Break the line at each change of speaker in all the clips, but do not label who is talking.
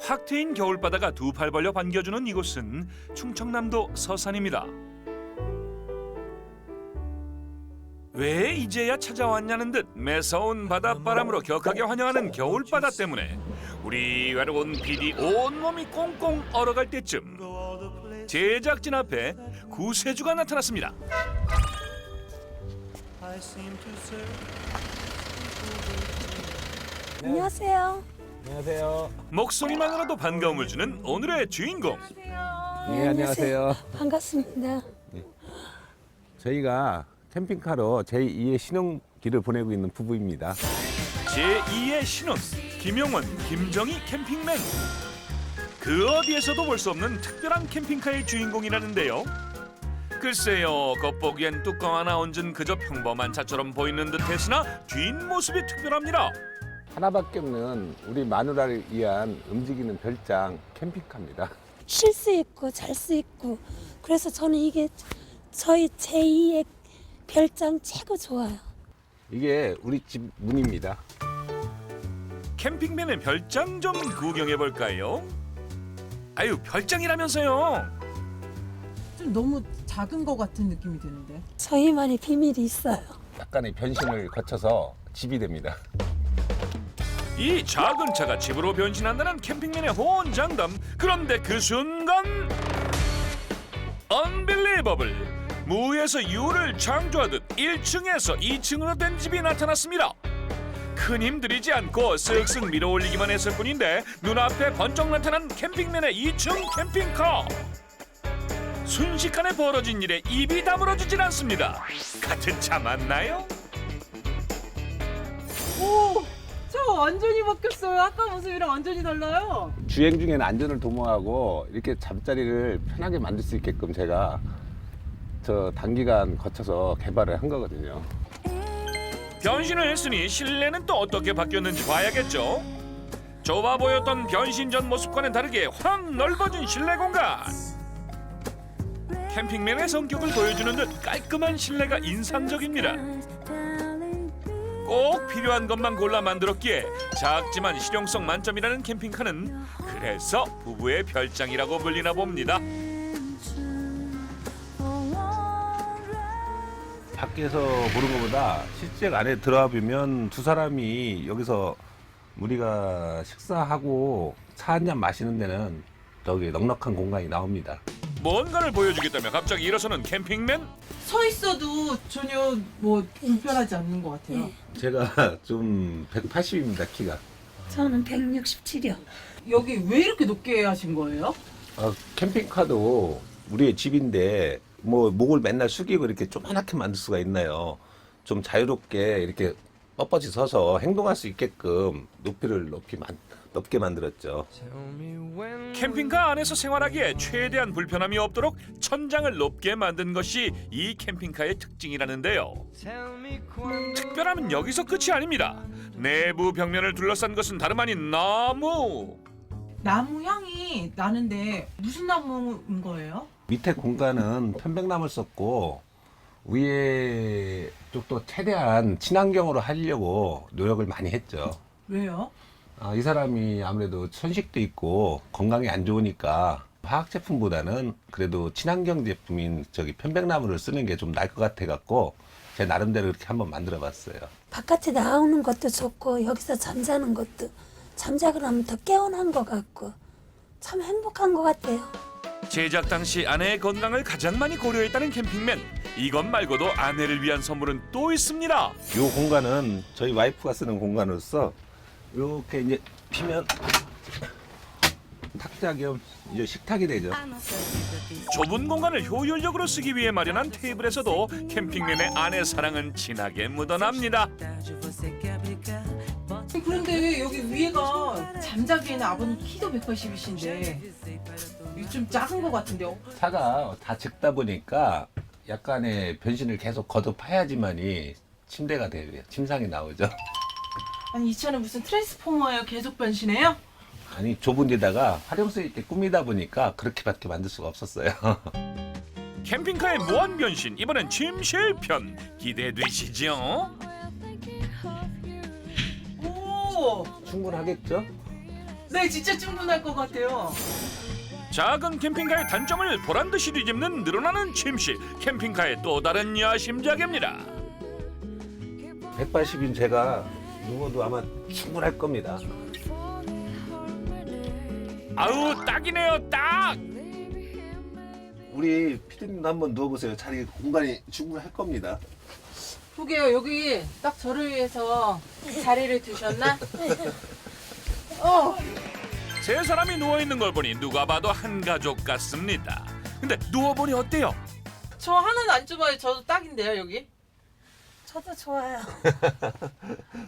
확 트인 겨울바다가 두 팔 벌려 반겨주는 이곳은 충청남도 서산입니다. 왜 이제야 찾아왔냐는 듯 매서운 바닷바람으로 격하게 환영하는 겨울바다 때문에 우리 외로운 PD 온몸이 꽁꽁 얼어갈 때쯤 제작진 앞에 구세주가 나타났습니다.
안녕하세요.
안녕하세요.
목소리만으로도 반가움을 주는 오늘의 주인공.
네, 안녕하세요.
반갑습니다.
저희가 캠핑카로 제2의 신혼기를 보내고 있는 부부입니다.
제2의 신혼 김용원, 김정희 캠핑맨. 그 어디에서도 볼 수 없는 특별한 캠핑카의 주인공이라는데요. 글쎄요, 겉보기엔 뚜껑 하나 얹은 그저 평범한 차처럼 보이는 듯했으나 뒷모습이 특별합니다.
하나밖에 없는 우리 마누라를 위한 움직이는 별장 캠핑카입니다.
쉴 수 있고 잘 수 있고 그래서 저는 이게 저희 제2의 별장 최고 좋아요.
이게 우리 집 문입니다.
캠핑맨의 별장 좀 구경해 볼까요? 아유, 별장이라면서요.
좀 너무 작은 것 같은 느낌이 드는데.
저희만의 비밀이 있어요.
약간의 변신을 거쳐서 집이 됩니다.
이 작은 차가 집으로 변신한다는 캠핑맨의 호언장담. 그런데 그 순간 언빌리버블, 무에서 유를 창조하듯 1층에서 2층으로 된 집이 나타났습니다. 큰 힘 들이지 않고 쓱쓱 밀어올리기만 했을 뿐인데 눈앞에 번쩍 나타난 캠핑맨의 2층 캠핑카. 순식간에 벌어진 일에 입이 다물어지질 않습니다. 같은 차 맞나요?
오, 저 완전히 바뀌었어요. 아까 모습이랑 완전히 달라요.
주행 중에는 안전을 도모하고 이렇게 잠자리를 편하게 만들 수 있게끔 제가 저 단기간 거쳐서 개발을 한 거거든요.
변신을 했으니 실내는 또 어떻게 바뀌었는지 봐야겠죠. 좁아 보였던 변신 전 모습과는 다르게 확 넓어진 실내 공간. 캠핑맨의 성격을 보여주는 듯 깔끔한 실내가 인상적입니다. 꼭 필요한 것만 골라 만들었기에 작지만 실용성 만점이라는 캠핑카는 그래서 부부의 별장이라고 불리나 봅니다.
밖에서 보는 것보다 실제 안에 들어와 보면 두 사람이 여기서 우리가 식사하고 차 한 잔 마시는 데는 저기 넉넉한 공간이 나옵니다.
뭔가를 보여주겠다며 갑자기 일어서는 캠핑맨?
서 있어도 전혀 뭐 불편하지 않는 것 같아요.
네.
제가 좀 180입니다, 키가.
저는 167이요.
여기 왜 이렇게 높게 하신 거예요?
캠핑카도 우리의 집인데 뭐 목을 맨날 숙이고 이렇게 조그맣게 만들 수가 있나요? 좀 자유롭게 이렇게 뻣뻣이 서서 행동할 수 있게끔 높이를 높게 만들었죠.
캠핑카 안에서 생활하기에 최대한 불편함이 없도록 천장을 높게 만든 것이 이 캠핑카의 특징이라는데요. 특별함은 여기서 끝이 아닙니다. 내부 벽면을 둘러싼 것은 다름 아닌 나무.
나무 향이 나는데 무슨 나무인 거예요?
밑에 공간은 편백나무를 썼고 위에 쪽도 최대한 친환경으로 하려고 노력을 많이 했죠.
왜요?
이 사람이 아무래도 천식도 있고 건강에 안 좋으니까 화학 제품보다는 그래도 친환경 제품인 저기 편백나무를 쓰는 게 좀 나을 것 같아 갖고 제 나름대로 이렇게 한번 만들어 봤어요.
바깥에 나오는 것도 좋고 여기서 잠자는 것도 잠자고 나면 더 깨어난 것 같고 참 행복한 것 같아요.
제작 당시 아내의 건강을 가장 많이 고려했다는 캠핑맨. 이것 말고도 아내를 위한 선물은 또 있습니다.
이 공간은 저희 와이프가 쓰는 공간으로서 이렇게 이제 피면 탁자 겸 이제 식탁이 되죠.
좁은 공간을 효율적으로 쓰기 위해 마련한 테이블에서도 캠핑맨의 아내 사랑은 진하게 묻어납니다.
그런데 여기 위에가 잠자기에는 아버님 키도 180이신데 좀 작은 것 같은데요?
차가 다 적다 보니까 약간의 변신을 계속 거듭해야지만이 침대가 돼요. 침상이 나오죠.
아니 이 차는 무슨 트랜스포머예요? 계속 변신해요?
아니 좁은 데다가 활용성 있게 꾸미다 보니까 그렇게밖에 만들 수가 없었어요.
캠핑카의 무한 변신, 이번엔 침실편 기대되시죠?
오!
충분하겠죠?
네, 진짜 충분할 것 같아요.
작은 캠핑카의 단점을 보란듯이 뒤집는 늘어나는 침실. 캠핑카의 또 다른 야심작입니다.
180인 제가 누워도 아마 충분할 겁니다.
아우 딱이네요 딱.
우리 피디님도 한번 누워보세요. 자리 공간이 충분할 겁니다.
보게요, 여기 딱 저를 위해서 자리를 두셨나?
세 사람이 누워있는 걸 보니 누가 봐도 한 가족 같습니다. 근데 누워보니 어때요?
저 하나는 안 좁아요. 저도 딱인데요, 여기.
저도 좋아요.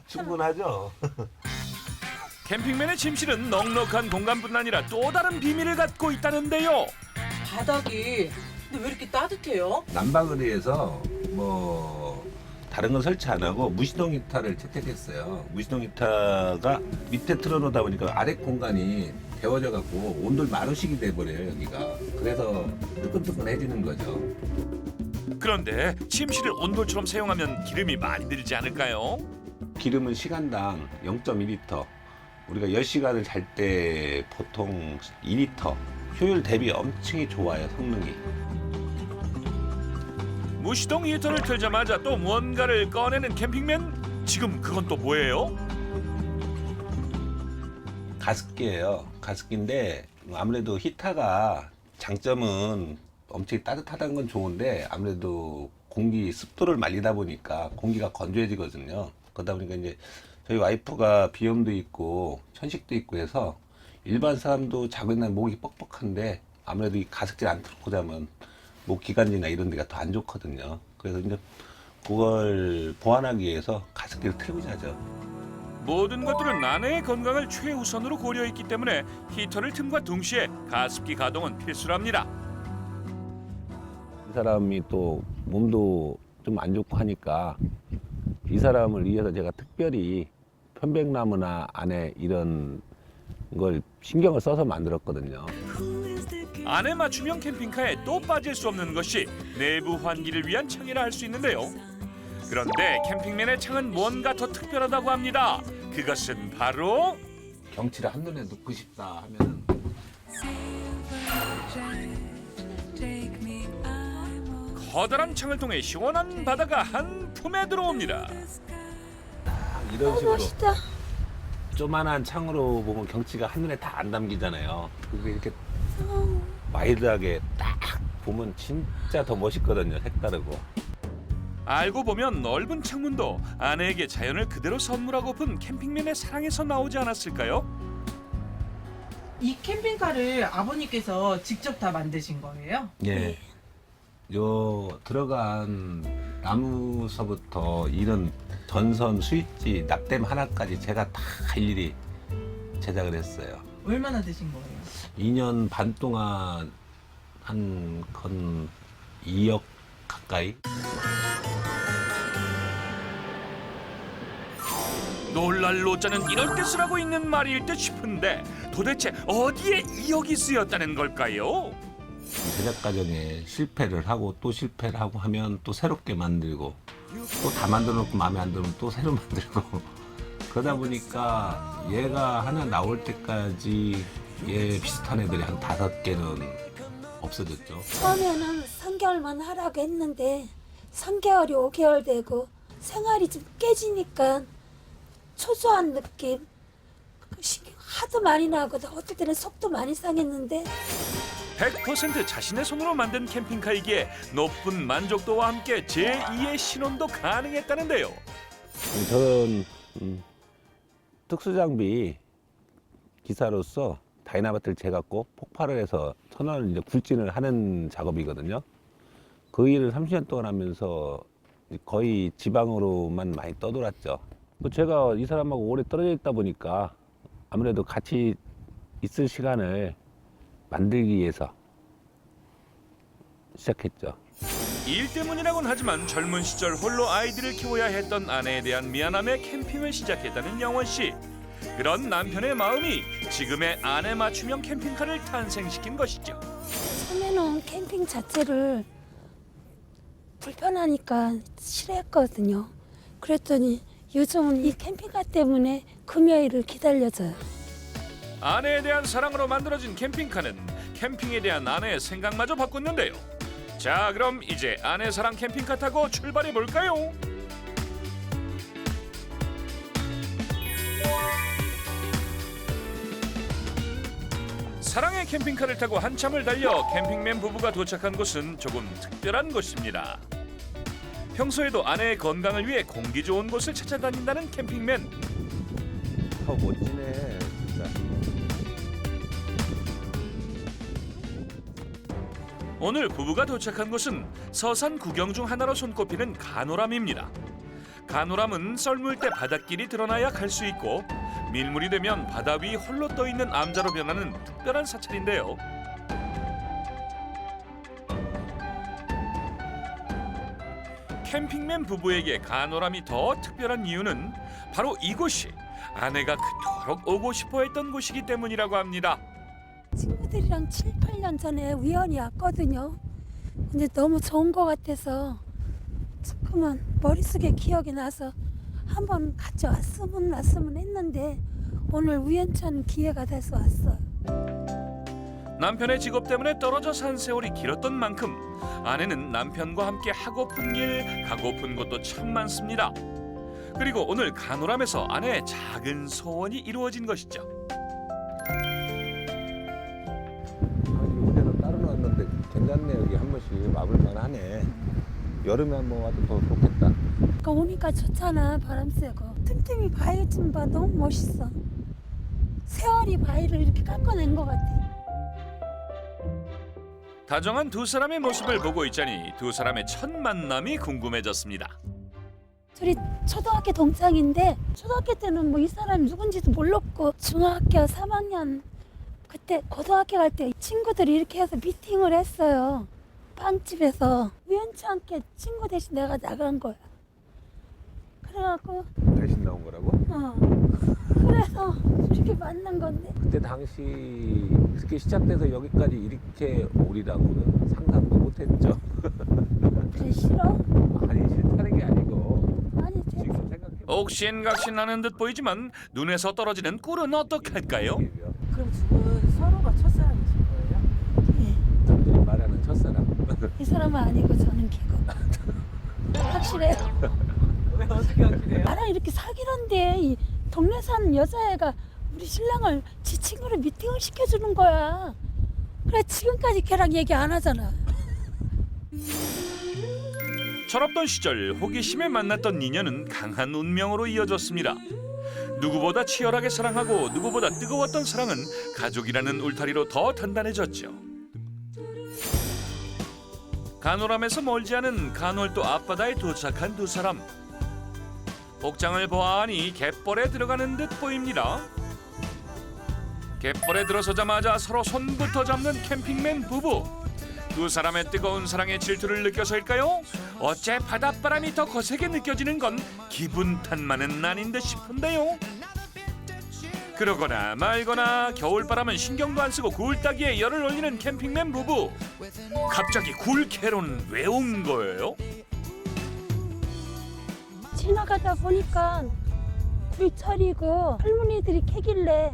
충분하죠?
캠핑맨의 침실은 넉넉한 공간뿐 아니라 또 다른 비밀을 갖고 있다는데요.
바닥이 근데 왜 이렇게 따뜻해요?
난방을 뭐 다른 건 설치 안 하고 무시동 히터를 채택했어요. 무시동 히터가 밑에 틀어놓다 보니까 아래 공간이 데워져 갖고 온돌 마루식이 돼버려요, 여기가. 그래서 뜨끈뜨끈해지는 거죠.
그런데 침실을 온돌처럼 사용하면 기름이 많이 들지 않을까요?
기름은 시간당 0.2리터. 우리가 10시간을 잘 때 보통 2리터. 효율 대비 엄청 좋아요, 성능이.
무시동 히터를 틀자마자 또 무언가를 꺼내는 캠핑맨. 지금 그건 또 뭐예요?
가습기예요. 가습기인데 아무래도 히터가 장점은 엄청 따뜻하다는 건 좋은데 아무래도 공기 습도를 말리다 보니까 공기가 건조해지거든요. 그러다 보니까 이제 저희 와이프가 비염도 있고 천식도 있고 해서 일반 사람도 자고 있는 목이 뻑뻑한데 아무래도 이 가습기를 안 틀고 자면 목 기관지나 이런 데가 더 안 좋거든요. 그래서 이제 그걸 보완하기 위해서 가습기를 틀고 자죠.
모든 것들은 아내의 건강을 최우선으로 고려했기 때문에 히터를 틈과 동시에 가습기 가동은 필수랍니다.
이 사람이 또 몸도 좀 안 좋고 하니까 이 사람을 위해서 제가 특별히 편백나무나 안에 이런 걸 신경을 써서 만들었거든요.
아내 맞춤형 캠핑카에 또 빠질 수 없는 것이 내부 환기를 위한 창이라 할 수 있는데요. 그런데 캠핑맨의 창은 뭔가 더 특별하다고 합니다. 그것은 바로
경치를 한눈에 넣고 싶다 하면은
커다란 창을 통해 시원한 바다가 한 품에 들어옵니다.
이런 식으로
멋있다.
조만한 창으로 보면 경치가 한눈에 다 안 담기잖아요. 그게 이렇게 와이드하게 딱 보면 진짜 더 멋있거든요. 색다르고.
알고 보면 넓은 창문도 아내에게 자연을 그대로 선물하고픈 캠핑맨의 사랑에서 나오지 않았을까요?
이 캠핑카를 아버님께서 직접 다 만드신 거예요?
예. 요 들어간 나무서부터 이런 전선, 스위치, 납땜 하나까지 제가 다 일일이 제작을 했어요.
얼마나 드신 거예요?
2년 반 동안 한 건 2억 가까이.
놀랄 노자는 이럴 때 쓰라고 있는 말일 듯 싶은데 도대체 어디에 2억이 쓰였다는 걸까요?
제작 과정에 실패를 하고 또 실패를 하고 하면 또 새롭게 만들고 또 다 만들어 놓고 마음에 안 들면 또 새로 만들고 그러다 보니까 얘가 하나 나올 때까지 얘 비슷한 애들이 한 5개는 없어졌죠.
처음에는 3개월만 하라고 했는데 3개월이 5개월 되고 생활이 좀 깨지니까 초조한 느낌, 신경 하도 많이 나고 어떨 때는 속도 많이 상했는데
100% 자신의 손으로 만든 캠핑카이기에 높은 만족도와 함께 제2의 신혼도 가능했다는데요.
저는 특수장비 기사로서 다이나마트를 재갖고 폭발을 해서 선원을 이제 굴진을 하는 작업이거든요. 그 일을 30년 동안 하면서 거의 지방으로만 많이 떠돌았죠. 또 제가 이 사람하고 오래 떨어져 있다 보니까 아무래도 같이 있을 시간을 만들기 위해서 시작했죠.
일 때문이라곤 하지만 젊은 시절 홀로 아이들을 키워야 했던 아내에 대한 미안함에 캠핑을 시작했다는 영원 씨. 그런 남편의 마음이 지금의 아내 맞춤형 캠핑카를 탄생시킨 것이죠.
처음에는 캠핑 자체를 불편하니까 싫어했거든요. 그랬더니 요즘은 이 캠핑카 때문에 금요일을 기다려져요.
아내에 대한 사랑으로 만들어진 캠핑카는 캠핑에 대한 아내의 생각마저 바꿨는데요. 자, 그럼 이제 아내 사랑 캠핑카 타고 출발해 볼까요? 사랑의 캠핑카를 타고 한참을 달려 캠핑맨 부부가 도착한 곳은 조금 특별한 곳입니다. 평소에도 아내의 건강을 위해 공기 좋은 곳을 찾아다닌다는 캠핑맨.
멋지네 진짜.
오늘 부부가 도착한 곳은 서산 구경 중 하나로 손꼽히는 간호람입니다. 간호람은 썰물 때 바닷길이 드러나야 갈 수 있고 밀물이 되면 바다 위 홀로 떠 있는 암자로 변하는 특별한 사찰인데요. 캠핑맨 부부에게 간호람이 더 특별한 이유는 바로 이곳이 아내가 그토록 오고 싶어 했던 곳이기 때문이라고 합니다.
친구들이랑 7, 8년 전에 우연히 왔거든요. 근데 너무 좋은 것 같아서 자꾸만 머릿속에 기억이 나서 한번 같이 왔으면 했는데 오늘 우연찮은 기회가 돼서 왔어요.
남편의 직업 때문에 떨어져 산 세월이 길었던 만큼 아내는 남편과 함께 하고픈 길, 가고픈 곳도 참 많습니다. 그리고 오늘 간호람에서 아내의 작은 소원이 이루어진 것이죠.
이때는 따로 나왔는데 괜찮네. 여기 한 번씩 와볼만 하네. 여름에 한번 와도 더 좋겠다.
그러니까 오니까 좋잖아. 바람 쐬고 틈틈이 바위 좀 봐. 너무 멋있어. 세월이 바위를 이렇게 깎아낸 것 같아.
다정한 두 사람의 모습을 보고 있자니 두 사람의 첫 만남이 궁금해졌습니다.
둘이 초등학교 동창인데 초등학교 때는 뭐 이 사람 누군지도 몰랐고 중학교 3학년 그때 고등학교 갈 때 친구들이 이렇게 해서 미팅을 했어요. 빵집에서 우연치 않게 친구 대신 내가 나간 거야. 그래갖고
대신 나온 거라고?
그래서 이렇게 만난 건데
그때 당시 이렇게 시작돼서 여기까지 이렇게 오리라고는 상상도 못했죠.
그래 싫어?
아니 싫다는 게 아니고
아니 됐어.
지금 생각해.
옥신각신하는 듯 보이지만 눈에서 떨어지는 꿀은 어떡할까요?
그럼 두 분 서로가 첫사랑이신 거예요?
예.
남들이 말하는 첫사랑.
이 사람은 아니고 저는 걔고 확실해요.
왜 어떻게 하시래요?
나랑 이렇게 사귀는데 이 동네 사는 여자애가 우리 신랑을 지 친구를 미팅을 시켜주는 거야. 그래 지금까지 걔랑 얘기 안 하잖아.
철없던 시절 호기심에 만났던 인연은 강한 운명으로 이어졌습니다. 누구보다 치열하게 사랑하고 누구보다 뜨거웠던 사랑은 가족이라는 울타리로 더 단단해졌죠. 간호람에서 멀지 않은 간월도 앞바다에 도착한 두 사람. 복장을 보아하니 갯벌에 들어가는 듯 보입니다. 갯벌에 들어서자마자 서로 손부터 잡는 캠핑맨 부부. 두 사람의 뜨거운 사랑의 질투를 느껴서일까요? 어째 바닷바람이 더 거세게 느껴지는 건 기분 탓만은 아닌 듯 싶은데요. 그러거나 말거나 겨울바람은 신경도 안 쓰고 굴따기에 열을 올리는 캠핑맨 부부. 갑자기 굴캐로는 왜 온 거예요?
지나가다 보니까 굴철이고 할머니들이 캐길래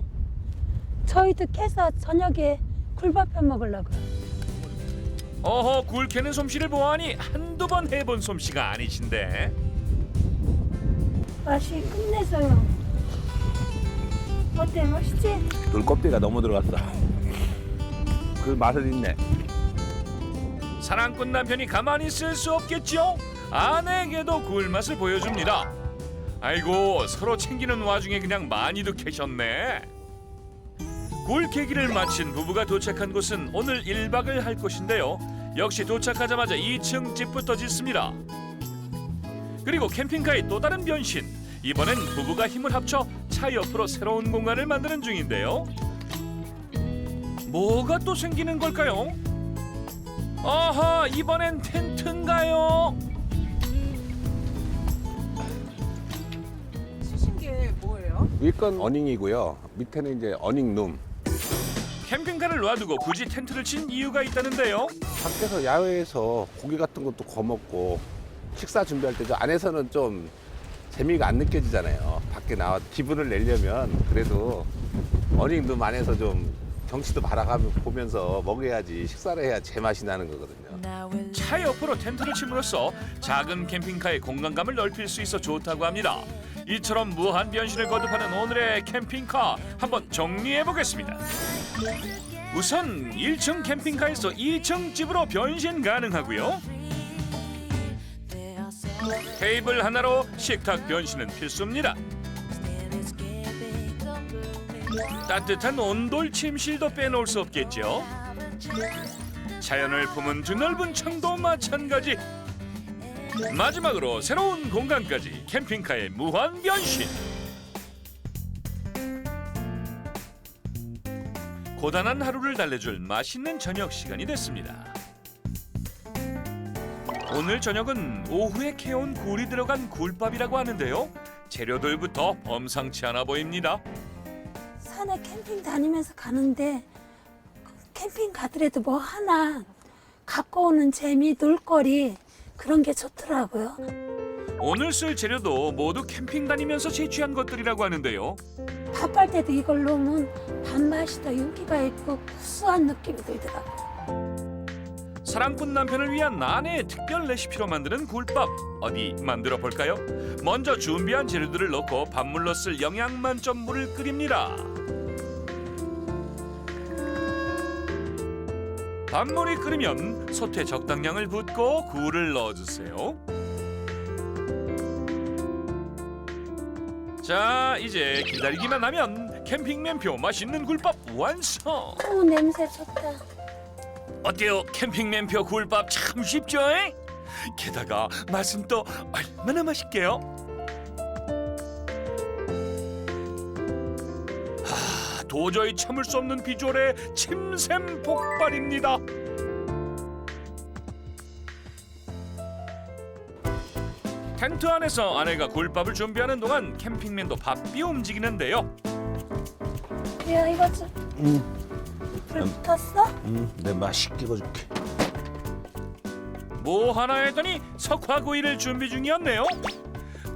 저희도 캐서 저녁에 굴밥 해 먹으려고요.
어허, 굴 캐는 솜씨를 보아하니 한두 번 해본 솜씨가 아니신데.
맛이 끝내줘요. 어때 맛있지?
돌 껍데기가 너무 들어갔어. 그 맛은 있네.
사랑꾼 남편이 가만히 있을 수 없겠죠? 아내에게도 굴 맛을 보여줍니다. 아이고, 서로 챙기는 와중에 그냥 많이도 캐셨네. 굴 캐기를 마친 부부가 도착한 곳은 오늘 1박을 할 곳인데요. 역시 도착하자마자 2층 집부터 짓습니다. 그리고 캠핑카의 또 다른 변신. 이번엔 부부가 힘을 합쳐 차 옆으로 새로운 공간을 만드는 중인데요. 뭐가 또 생기는 걸까요? 아하, 이번엔 텐트인가요?
쓰신 게 뭐예요?
위 건 어닝이고요. 밑에는 이제 어닝룸.
캠핑카를 놔두고 굳이 텐트를 친 이유가 있다는데요.
밖에서 야외에서 고기 같은 것도 구워 먹고 식사 준비할 때죠. 안에서는 좀 재미가 안 느껴지잖아요. 밖에 나와 기분을 내려면 그래도 어닝도 만해서 좀 경치도 바라보면서 먹어야지 식사를 해야 제맛이 나는 거거든요.
차 옆으로 텐트를 침으로써 작은 캠핑카의 공간감을 넓힐 수 있어 좋다고 합니다. 이처럼 무한 변신을 거듭하는 오늘의 캠핑카 한번 정리해 보겠습니다. 우선 1층 캠핑카에서 2층 집으로 변신 가능하고요. 테이블 하나로 식탁 변신은 필수입니다. 따뜻한 온돌 침실도 빼놓을 수 없겠죠. 자연을 품은 드넓은 창도 마찬가지. 마지막으로 새로운 공간까지 캠핑카의 무한 변신. 고단한 하루를 달래줄 맛있는 저녁 시간이 됐습니다. 오늘 저녁은 오후에 캐온 굴이 들어간 굴밥이라고 하는데요. 재료들부터 범상치 않아 보입니다.
산에 캠핑 다니면서 가는데 캠핑 가더라도 뭐 하나 갖고 오는 재미, 놀거리 그런 게 좋더라고요.
오늘 쓸 재료도 모두 캠핑 다니면서 채취한 것들이라고 하는데요.
밥할 때도 이걸 넣으면 밥맛이 더 윤기가 있고 구수한 느낌이 들더라고요.
사랑꾼 남편을 위한 아내의 특별 레시피로 만드는 굴밥, 어디 만들어 볼까요? 먼저 준비한 재료들을 넣고 밥물로 쓸 영양 만점 물을 끓입니다. 밥물이 끓으면 솥에 적당량을 붓고 굴을 넣어주세요. 자, 이제 기다리기만 하면 캠핑맨표 맛있는 굴밥 완성!
냄새 좋다.
어때요? 캠핑맨표 굴밥 참 쉽죠? 게다가 맛은 또 얼마나 맛있게요? 도저히 참을 수 없는 비주얼의 침샘 폭발입니다. 텐트 안에서 아내가 굴밥을 준비하는 동안 캠핑맨도 바삐 움직이는데요.
그래요, 이거 좀. 불 붙었어?
내 맛있게 익어줄게.
뭐 하나 했더니 석화구이를 준비 중이었네요.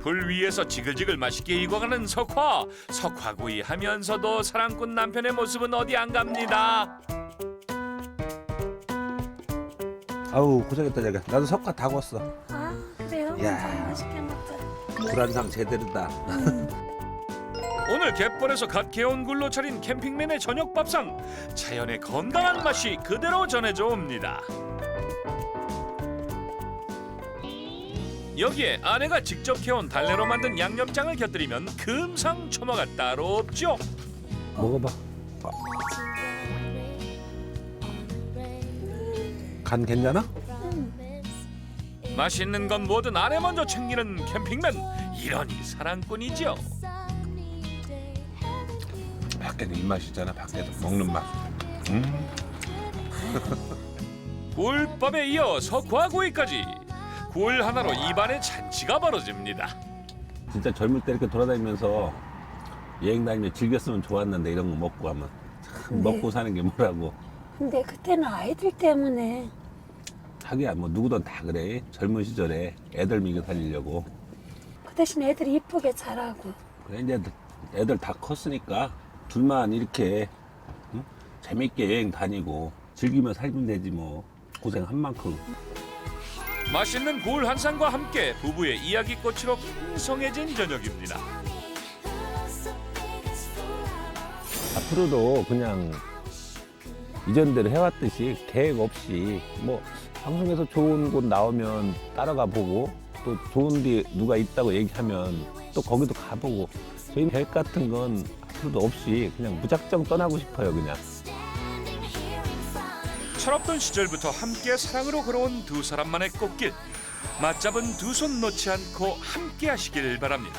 불 위에서 지글지글 맛있게 익어가는 석화구이 하면서도 사랑꾼 남편의 모습은 어디 안 갑니다.
아우 고생했다 자기야. 나도 석화 다 구웠어.
아, 그래요?
야.
참 맛있게 먹자.
불안상 제대로다.
오늘 갯벌에서 갓 개온 굴로 차린 캠핑맨의 저녁 밥상. 자연의 건강한 맛이 그대로 전해져 옵니다. 여기에 아내가 직접 캐온 달래로 만든 양념장을 곁들이면 금상첨화가 따로 없죠.
먹어봐. 간 괜찮아?
맛있는 건 뭐든 아내 먼저 챙기는 캠핑맨. 이러니 사랑꾼이죠.
밖에는 입맛이잖아. 밖에도 먹는 맛.
굴밥에 이어 석화구이까지. 굴 하나로 입안에 잔치가 벌어집니다.
진짜 젊을 때 이렇게 돌아다니면서 여행 다니면 즐겼으면 좋았는데 이런 거 먹고 하면 참 먹고 사는 게 뭐라고.
근데 그때는 아이들 때문에
하기야 뭐 누구든 다 그래. 젊은 시절에 애들 먹여 살리려고.
그 대신 애들이 이쁘게 자라고.
그래 이제 애들 다 컸으니까 둘만 이렇게 응? 재밌게 여행 다니고 즐기며 살면 되지 뭐. 고생한 만큼.
맛있는 굴 한 쌍과 함께 부부의 이야기꽃으로 풍성해진 저녁입니다.
앞으로도 그냥 이전대로 해왔듯이 계획 없이 뭐 방송에서 좋은 곳 나오면 따라가 보고 또 좋은 데 누가 있다고 얘기하면 또 거기도 가보고 저희 계획 같은 건 앞으로도 없이 그냥 무작정 떠나고 싶어요 그냥.
철없던 시절부터 함께 사랑으로 걸어온 두 사람만의 꽃길. 맞잡은 두 손 놓지 않고 함께 하시길 바랍니다.